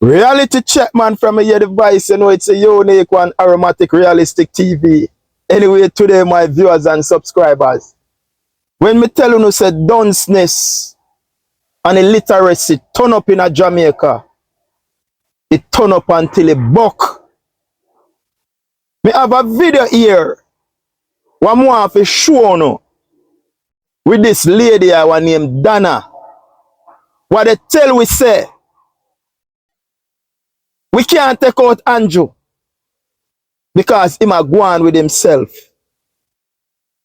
Reality check, man, from your device. You know, it's a unique one, aromatic, realistic TV. Anyway, today, my viewers and subscribers, when me tell you, say dunceness and illiteracy turn up in a Jamaica, it turn up until it buck. Me have a video here, one more of a show no, with this lady I want named Dana. What they tell we say, we can't take out Andrew because him a go on with himself.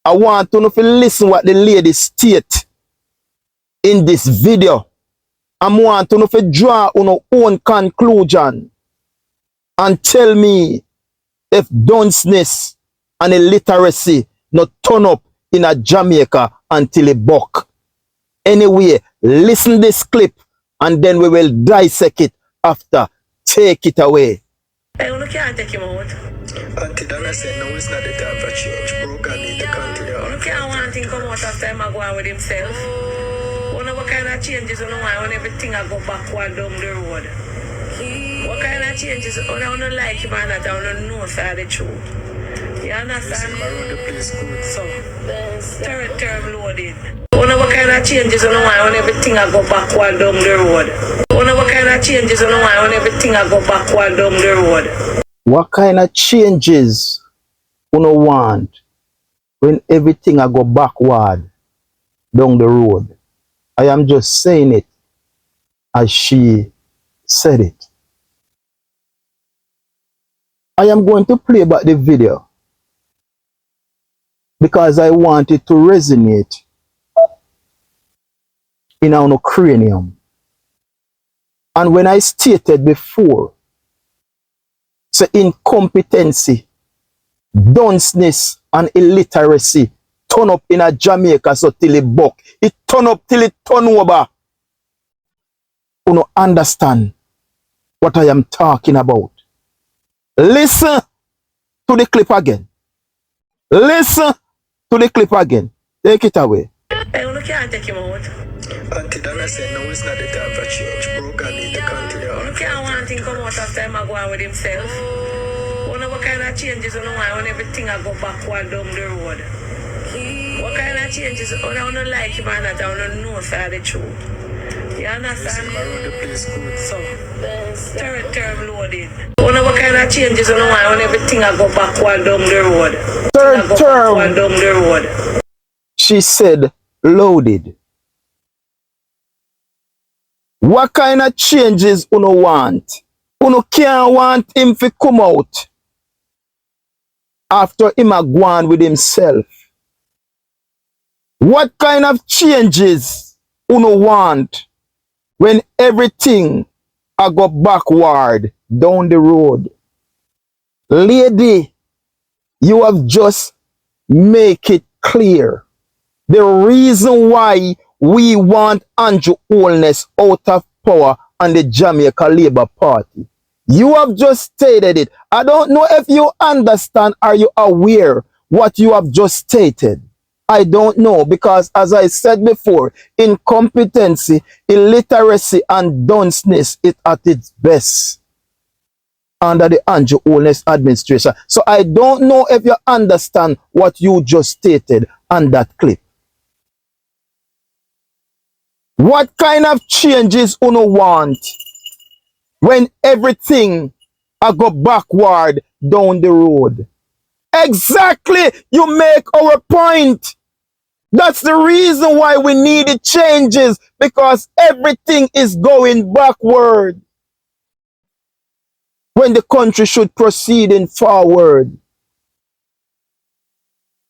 I want to know if you listen what the lady state in this video. I want to know if you draw on your own conclusion and tell me if dunceness and illiteracy not turn up in a Jamaica until it buck. Anyway, listen this clip and then we will dissect it after. Take it away. Hey, you can't take him out. Auntie Dana said no, it's not the time for change. Broken need to continue. You can't want him come out after him go on with himself. You know what kind of changes you know when everything I go backward down the road. What kind of changes you don't like him and that you don't know side the truth. You understand? Around the place good. So, term loaded. You know what kind of changes you know when everything I go backward down the road. You know what kind of changes you know when everything I go backward down the road. What kind of changes you no want when everything I go backward down the road? I am just saying it as she said it. I am going to play back the video because I want it to resonate in our cranium. And when I stated before, so incompetency, dunceness, and illiteracy turn up in a Jamaica so till it buck. It turn up till it turn over. You don't understand what I am talking about. Listen to the clip again. Listen to the clip again. Take it away. Hey, you can't take him out. Auntie Dana said no, it's not the time for change. Broken need to continue. You can't want him come out after him go on with himself. You know what kind of changes you know when everything I go backward down the road. What kind of changes you don't like him and that you don't know side the truth. You understand? Around the place good. So, term loaded. You know what kind of changes you know when everything I go backward down the road. Third term, Down the road. she said loaded. What kind of changes you no want? You no can't want him to come out after him a go on with himself. What kind of changes you no want when everything a go backward down the road? Lady, you have just make it clear. The reason why we want Andrew Holness out of power and the Jamaica Labour Party. You have just stated it. I don't know if you understand, are you aware what you have just stated? I don't know, because as I said before, incompetency, illiteracy, and dunceness is at its best under the Andrew Holness administration. So I don't know if you understand what you just stated on that clip. What kind of changes you no want when everything I go backward down the road? Exactly, you make our point. That's the reason why we needed changes, because everything is going backward when the country should proceed in forward.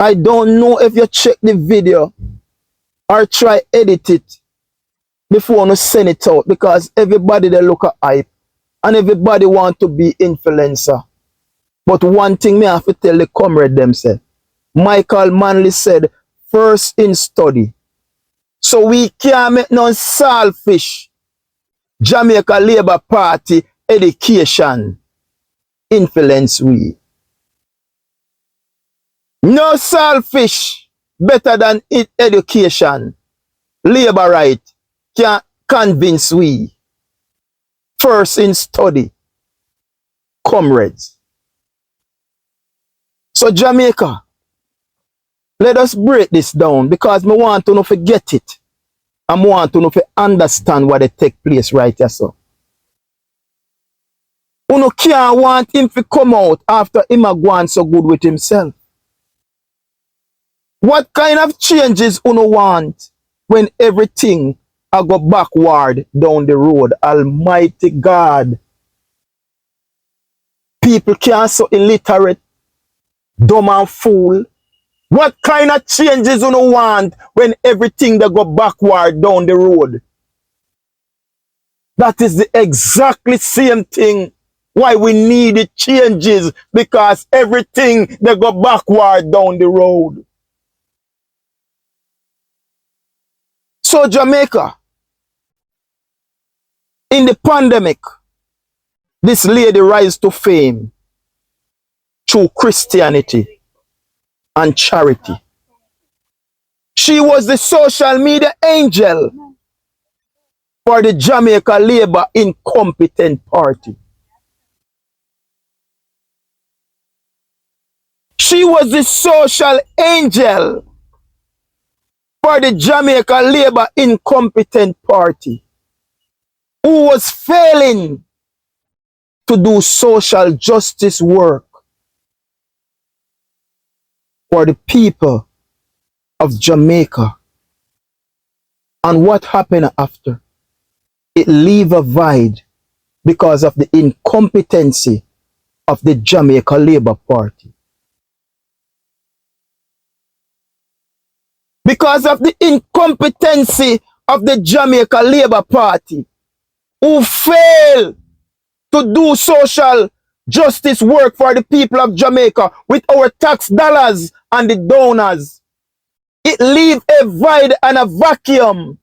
I don't know if you check the video or try edit it before you send it out, because everybody they look at hype and everybody want to be influencer. But one thing me have to tell the comrade them said, Michael Manley said, first in study. So we can't make no selfish Jamaica Labour Party education influence we. No selfish better than education. Labour right can convince we first in study, comrades. So Jamaica, let us break this down because I want to not forget it. And I want to not understand what they take place right here. So. Uno can't want him to come out after him a go on so good with himself. What kind of changes uno want when everything a go backward down the road? Almighty God. People can't so illiterate, dumb and fool. What kind of changes uno want when everything that go backward down the road? That is the exactly same thing why we need the changes, because everything that go backward down the road. So Jamaica, in the pandemic, this lady rise to fame through Christianity and charity. She was the social media angel for the Jamaica Labour Incompetent Party. She was the social angel for the Jamaica Labour Incompetent Party, who was failing to do social justice work for the people of Jamaica. And what happened after? It leave a void because of the incompetency of the Jamaica Labour Party. Because of the incompetency of the Jamaica Labour Party, who failed to do social justice work for the people of Jamaica with our tax dollars and the donors, it leave a void and a vacuum.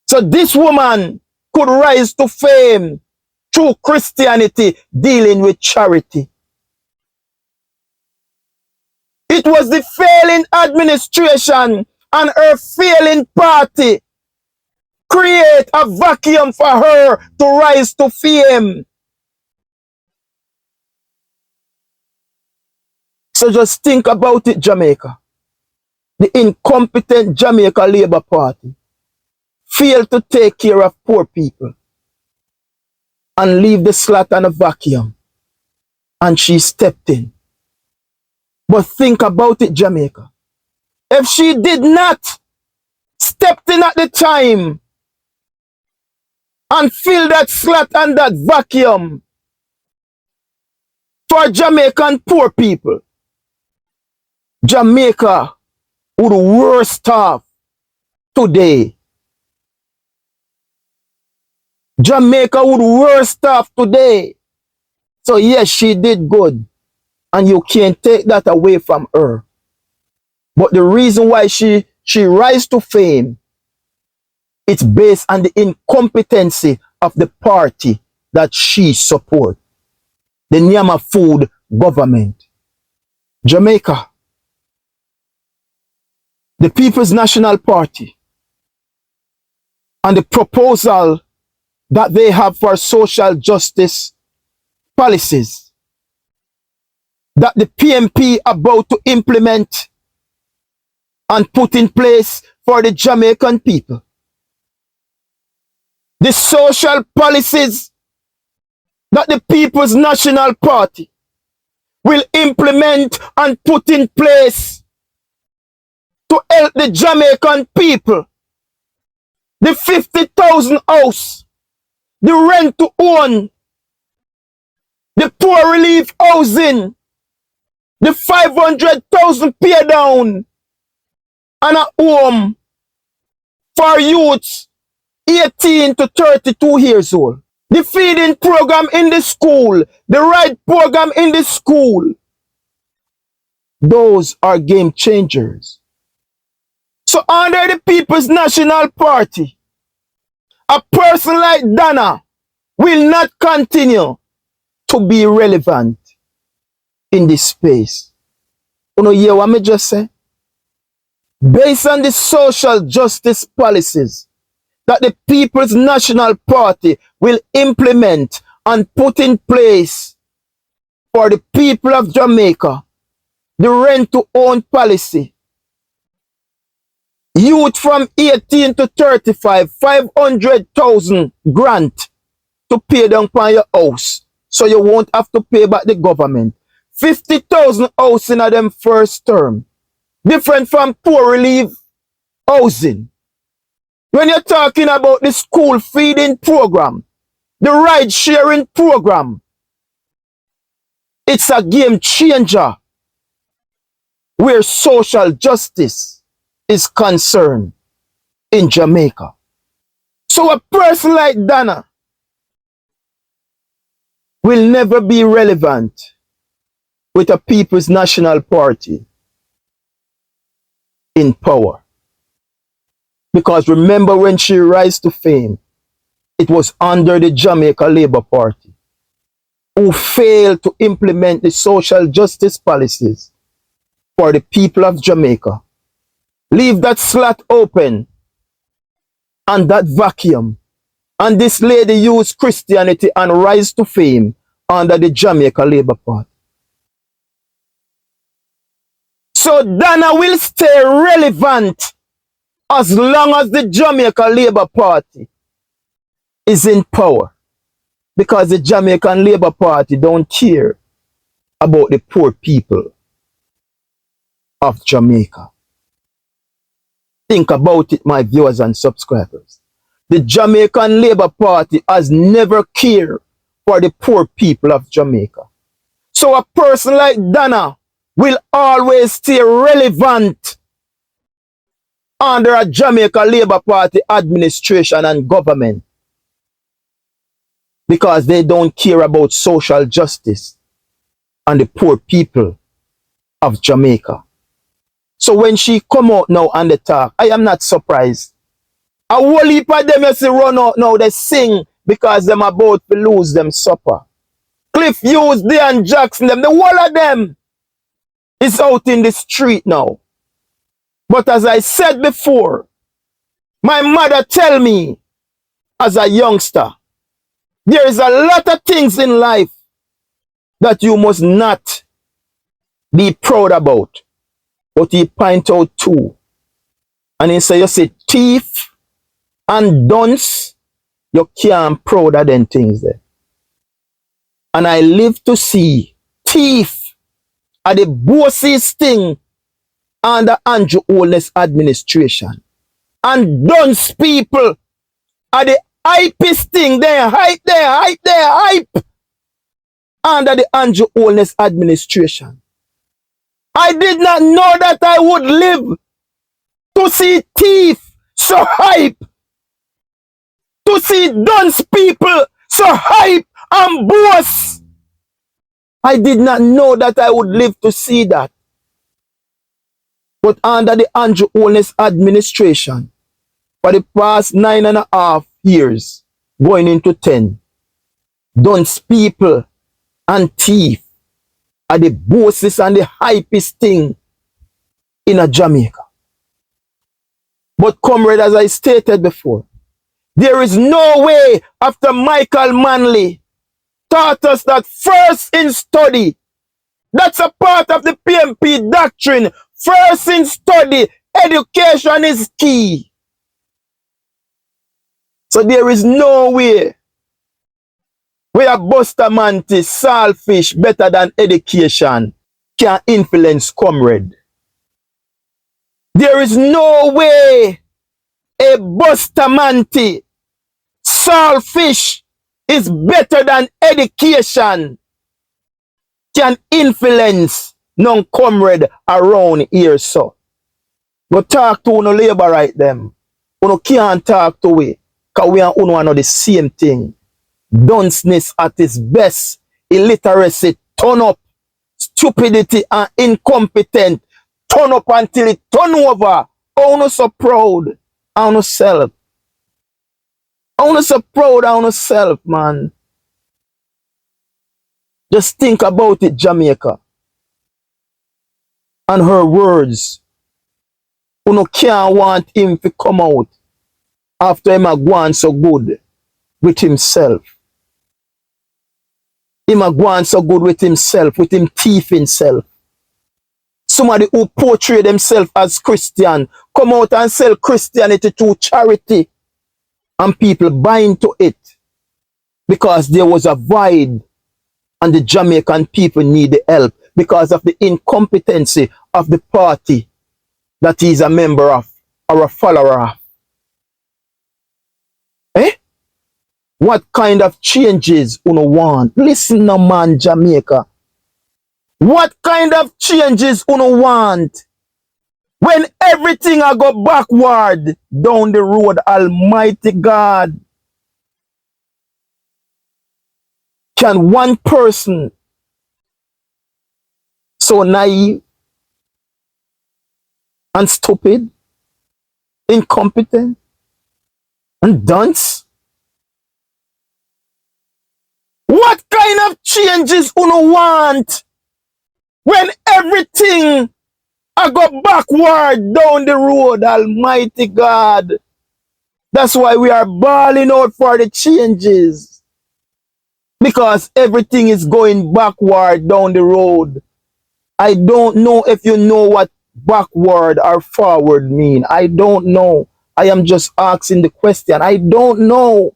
So this woman could rise to fame through Christianity dealing with charity. It was the failing administration and her failing party create a vacuum for her to rise to fame. So just think about it, Jamaica. The incompetent Jamaica Labour Party failed to take care of poor people and leave the slot and a vacuum. And she stepped in. But think about it, Jamaica. If she did not step in at the time and fill that slot and that vacuum for Jamaican poor people, Jamaica would worse off today. Jamaica would worse off today. So yes, she did good. And you can't take that away from her. But the reason why she rise to fame, it's based on the incompetency of the party that she support. The Nyama Food government. Jamaica, the People's National Party, and the proposal that they have for social justice policies that the PMP about to implement and put in place for the Jamaican people. The social policies that the People's National Party will implement and put in place to help the Jamaican people. The 50,000 house, the rent to own, the poor relief housing, the 500,000 pay down, and a home for youths 18 to 32 years old. The feeding program in the school, the right program in the school. Those are game changers. So under the People's National Party, a person like Dana will not continue to be relevant in this space. You know, hear what I just say? Based on the social justice policies that the People's National Party will implement and put in place for the people of Jamaica the rent-to-own policy. Youth from 18 to 35, 500,000 grant to pay down on your house, so you won't have to pay back the government. 50,000 housing in them first term. Different from poor relief housing. When you're talking about the school feeding program, the ride sharing program, it's a game changer where social justice is concerned in Jamaica. So a person like Dana will never be relevant with a People's National Party in power. Because remember, when she rise to fame, it was under the Jamaica Labour Party, who failed to implement the social justice policies for the people of Jamaica. Leave that slot open and that vacuum. And this lady used Christianity and rise to fame under the Jamaica Labour Party. So Dana will stay relevant as long as the Jamaica Labour Party is in power. Because the Jamaican Labour Party don't care about the poor people of Jamaica. Think about it, my viewers and subscribers. The Jamaican Labour Party has never cared for the poor people of Jamaica. So a person like Dana will always stay relevant under a Jamaica Labour Party administration and government, because they don't care about social justice and the poor people of Jamaica. So when she come out now and they talk, I am not surprised. A whole heap of them, you see, run out now, they sing because them about to lose them supper. Cliff Hughes, Dean Jackson, them, the whole of them is out in the street now. But as I said before, my mother tell me as a youngster, there is a lot of things in life that you must not be proud about. But he point out two. And he say, you see, thief and dunce, you can't proud of them things there. And I live to see thief are the bossiest thing under Andrew Holness administration. And dunce people are the hypest thing. They hype under the Andrew Holness administration. I did not know that I would live to see thief so hype, to see dunce people so hype and boss. I did not know that I would live to see that. But under the Andrew Holness administration, for the past 9.5 years, going into 10, dunce people and thief are the bosses and the hypest thing in a Jamaica. But comrade, as I stated before, there is no way after Michael Manley taught us that first in study, that's a part of the PMP doctrine, first in study, education is key. So there is no way where Bustamante, selfish, better than education can influence comrade. There is no way a Bustamante, selfish, is better than education can influence non-comrade around here, so. Go talk to no labor right them. You can't talk to we, because we and uno know the same thing. Dunceness at its best, illiteracy, turn up, stupidity and incompetent, turn up until it turn over. I not so proud on yourself. I not so proud on yourself, man. Just think about it, Jamaica. And her words. You can't want him to come out after him a go on so good with himself. Him a go on so good with himself, with him thief himself. Somebody who portray themselves as Christian, come out and sell Christianity to charity, and people buy into it because there was a void and the Jamaican people need the help because of the incompetency of the party that he is a member of or a follower of. Eh? What kind of changes you want? Listen now, man, Jamaica. What kind of changes you want? When everything I go backward down the road, Almighty God. Can one person so naive and stupid, incompetent and dunce? What kind of changes you want when everything I go backward down the road, Almighty God? That's why we are bawling out for the changes. Because everything is going backward down the road. I don't know if you know what backward or forward mean. I don't know. I am just asking the question. I don't know.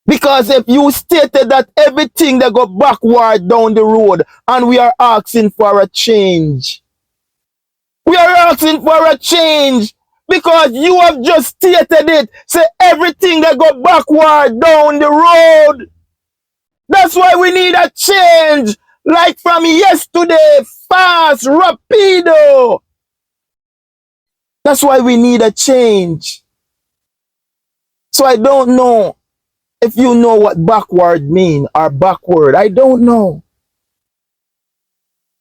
Because if you stated that everything that go backward down the road and we are asking for a change. We are asking for a change because you have just stated it. Say everything that go backward down the road. That's why we need a change. Like from yesterday, fast, rapido. That's why we need a change. So I don't know if you know what backward mean or backward. I don't know.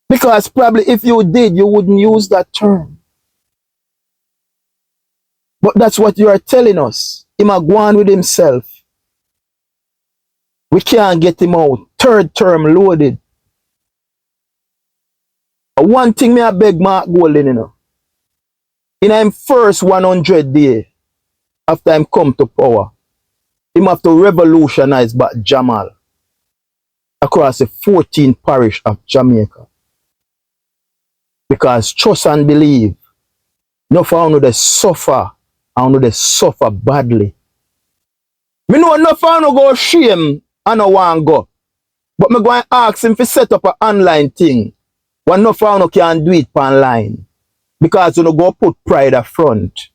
Because probably if you did, you wouldn't use that term. But that's what you are telling us. Him a go on with himself. We can't get him out. Third term loaded. One thing me I beg Mark Golden, you know. In him first 100 days after him come to power, him have to revolutionize back Jamal across the 14 parish of Jamaica. Because trust and believe, no for no they suffer, and no they suffer badly. Me know no for no go shame and no want go. But me go and ask him to set up an online thing. When no for no can do it online. Because you no go put pride up front.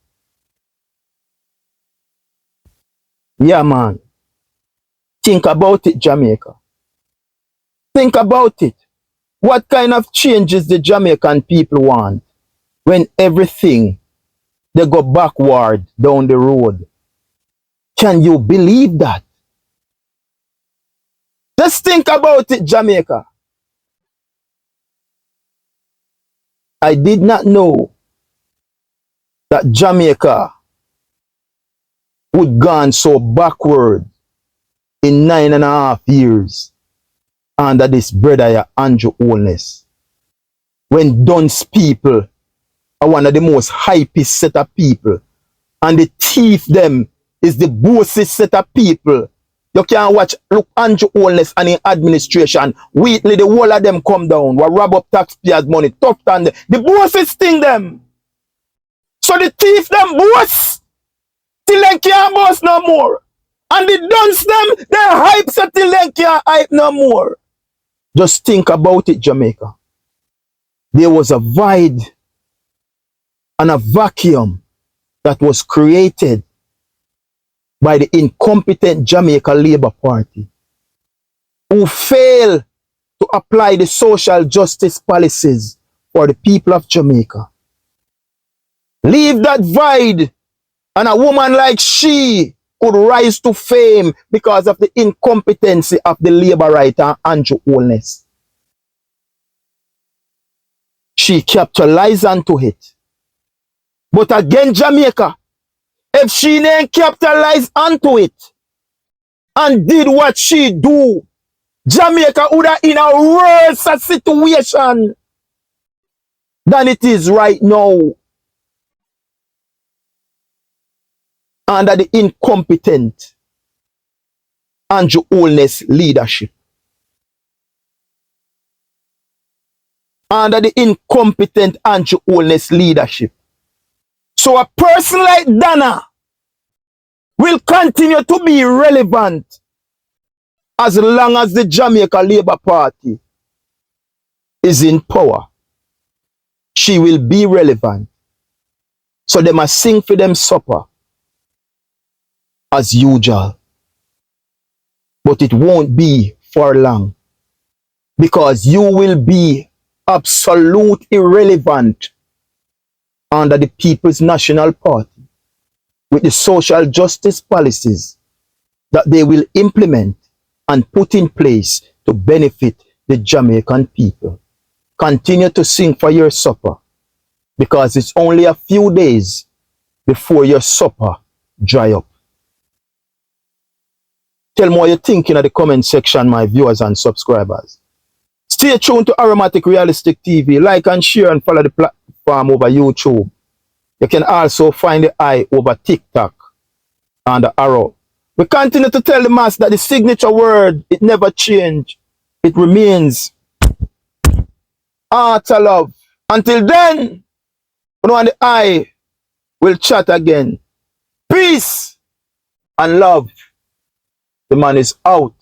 Yeah, man. Think about it, Jamaica. Think about it. What kind of changes the Jamaican people want when everything they go backward down the road? Can you believe that? Just think about it, Jamaica. I did not know that Jamaica would gone so backward in 9.5 years under this brother Andrew Holness. When Dunce people are one of the most hypest set of people, and the thief them is the bossest set of people. You can watch, look, Andrew Holness and in administration, weekly the whole of them come down, we rob up taxpayers' money, tough than the bosses thing them. So the thief them boss, till they can't boss no more. And the Dunce them, they hype so till they can't hype no more. Just think about it, Jamaica. There was a void and a vacuum that was created by the incompetent Jamaica Labour Party, who failed to apply the social justice policies for the people of Jamaica. Leave that void, and a woman like she could rise to fame because of the incompetency of the Labour writer Andrew Holness. She capitalized onto it. But again, Jamaica, if she didn't capitalize onto it and did what she do, Jamaica would have in a worse situation than it is right now. under the incompetent Andrew Holness leadership. Under the incompetent Andrew Holness leadership. So a person like Dana will continue to be relevant as long as the Jamaica Labour Party is in power. She will be relevant. So they must sing for them supper as usual. But it won't be for long. Because you will be absolute irrelevant under the People's National Party with the social justice policies that they will implement and put in place to benefit the Jamaican people. Continue to sing for your supper because it's only a few days before your supper dry up. Tell me what you're thinking in the comment section, my viewers and subscribers. Stay tuned to Aromatic Realistic TV. Like and share and follow the platform over YouTube. You can also find the eye over TikTok and the arrow. We continue to tell the mass that the signature word, it never changes. It remains art of love. Until then, on the eye, we'll chat again. Peace and love. The man is out.